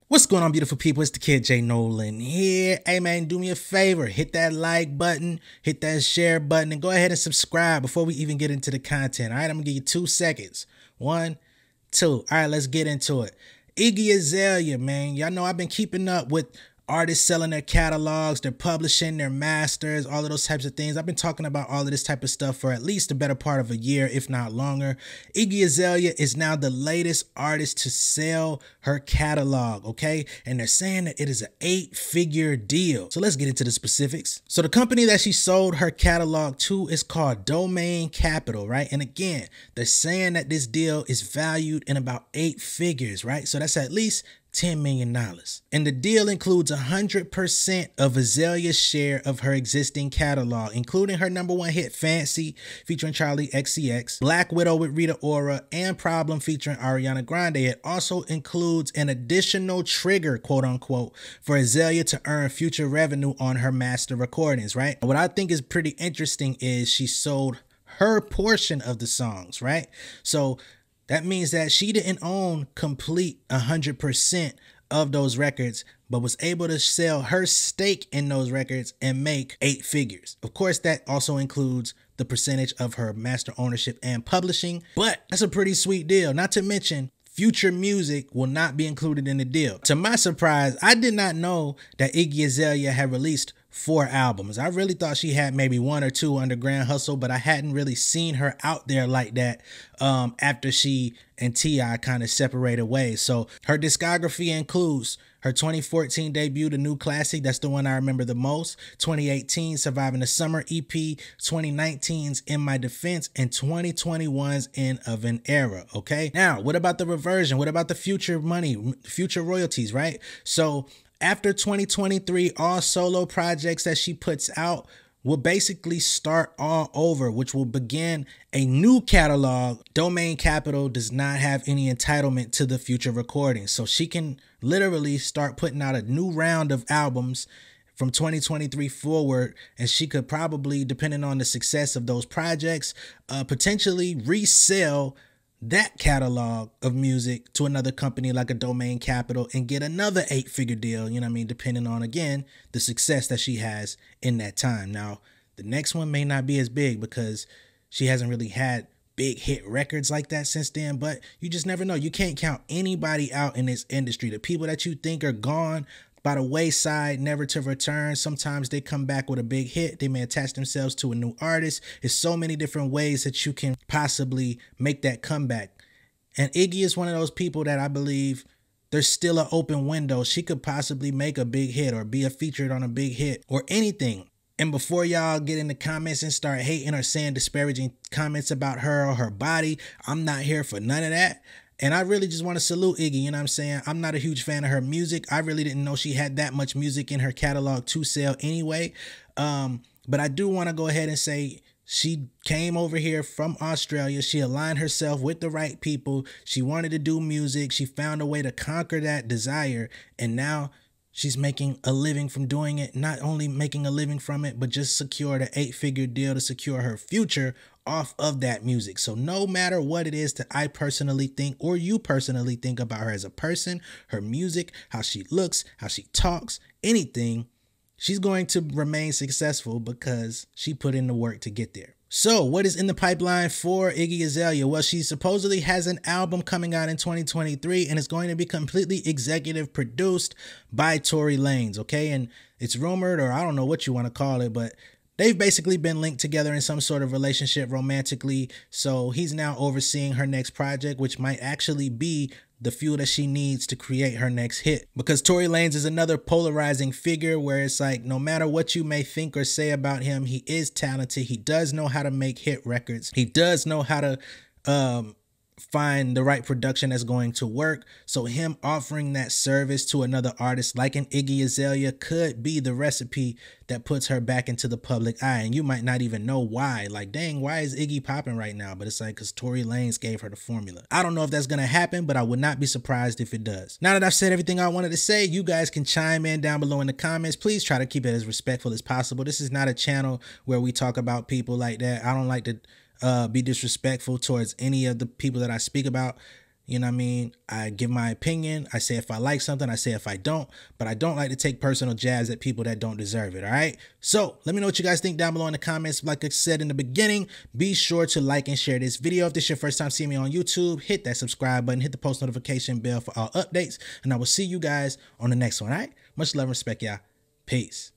What's going on, beautiful people? It's the kid J Nolan here. Hey man, do me a favor, hit that like button, hit that share button, and go ahead and subscribe before we even get into the content. All right, I'm gonna give you 2 seconds. 1, 2. All right, let's get into it. Iggy Azalea, man, y'all know I've been keeping up with artists selling their catalogs, their publishing, their masters, all of those types of things. I've been talking about all of this type of stuff for at least the better part of a year, if not longer. Iggy Azalea is now the latest artist to sell her catalog, okay? And they're saying that it is an 8-figure deal. So let's get into the specifics. So the company that she sold her catalog to is called Domain Capital, right? And again, they're saying that this deal is valued in about 8 figures, right? So that's at least $10 million. And the deal includes 100% of Azalea's share of her existing catalog, including her #1 hit Fancy featuring Charlie XCX, Black Widow with Rita Ora, and Problem featuring Ariana Grande. It also includes an additional trigger, quote unquote, for Azalea to earn future revenue on her master recordings, right? What I think is pretty interesting is she sold her portion of the songs, right? So that means that she didn't own complete 100% of those records, but was able to sell her stake in those records and make 8 figures. Of course, that also includes the percentage of her master ownership and publishing, but that's a pretty sweet deal. Not to mention, future music will not be included in the deal. To my surprise, I did not know that Iggy Azalea had released 4 albums. I really thought she had maybe 1 or 2 under Grand Hustle, but I hadn't really seen her out there like that after she and T.I. kind of separated ways. So her discography includes her 2014 debut, The New Classic, that's the one I remember the most, 2018 Surviving the Summer EP, 2019's In My Defense, and 2021's End of an Era, okay? Now, what about the reversion? What about the future money, future royalties, right? So after 2023, all solo projects that she puts out will basically start all over, which will begin a new catalog. Domain Capital does not have any entitlement to the future recordings, so she can literally start putting out a new round of albums from 2023 forward, and she could probably, depending on the success of those projects, potentially resell that catalog of music to another company like a Domain Capital and get another 8-figure deal, you know what I mean, depending on, again, the success that she has in that time. Now, the next one may not be as big because she hasn't really had big hit records like that since then, but you just never know. You can't count anybody out in this industry. The people that you think are gone by the wayside, never to return, sometimes they come back with a big hit. They may attach themselves to a new artist. There's so many different ways that you can possibly make that comeback. And Iggy is one of those people that I believe there's still an open window. She could possibly make a big hit or be featured on a big hit or anything. And before y'all get in the comments and start hating or saying disparaging comments about her or her body, I'm not here for none of that. And I really just want to salute Iggy, you know what I'm saying? I'm not a huge fan of her music. I really didn't know she had that much music in her catalog to sell anyway. But I do want to go ahead and say she came over here from Australia. She aligned herself with the right people. She wanted to do music. She found a way to conquer that desire. And now she's making a living from doing it. Not only making a living from it, but just secured an 8-figure deal to secure her future off of that music. So no matter what it is that I personally think or you personally think about her as a person, her music, how she looks, how she talks, anything, she's going to remain successful because she put in the work to get there. So what is in the pipeline for Iggy Azalea? Well, she supposedly has an album coming out in 2023 and it's going to be completely executive produced by Tory Lanez, okay? And it's rumored, or I don't know what you want to call it, but they've basically been linked together in some sort of relationship romantically. So he's now overseeing her next project, which might actually be the fuel that she needs to create her next hit. Because Tory Lanez is another polarizing figure where it's like, no matter what you may think or say about him, he is talented. He does know how to make hit records. He does know how to find the right production that's going to work. So him offering that service to another artist like an Iggy Azalea could be the recipe that puts her back into the public eye. And you might not even know why. Like, dang, why is Iggy popping right now? But it's like, because Tory Lanez gave her the formula. I don't know if that's going to happen, but I would not be surprised if it does. Now that I've said everything I wanted to say, you guys can chime in down below in the comments. Please try to keep it as respectful as possible. This is not a channel where we talk about people like that. I don't like to be disrespectful towards any of the people that I speak about. You know what I mean? I give my opinion. I say if I like something, I say if I don't, but I don't like to take personal jabs at people that don't deserve it. All right. So let me know what you guys think down below in the comments. Like I said in the beginning, be sure to like and share this video. If this is your first time seeing me on YouTube, hit that subscribe button, hit the post notification bell for all updates, and I will see you guys on the next one. All right. Much love and respect, y'all. Peace.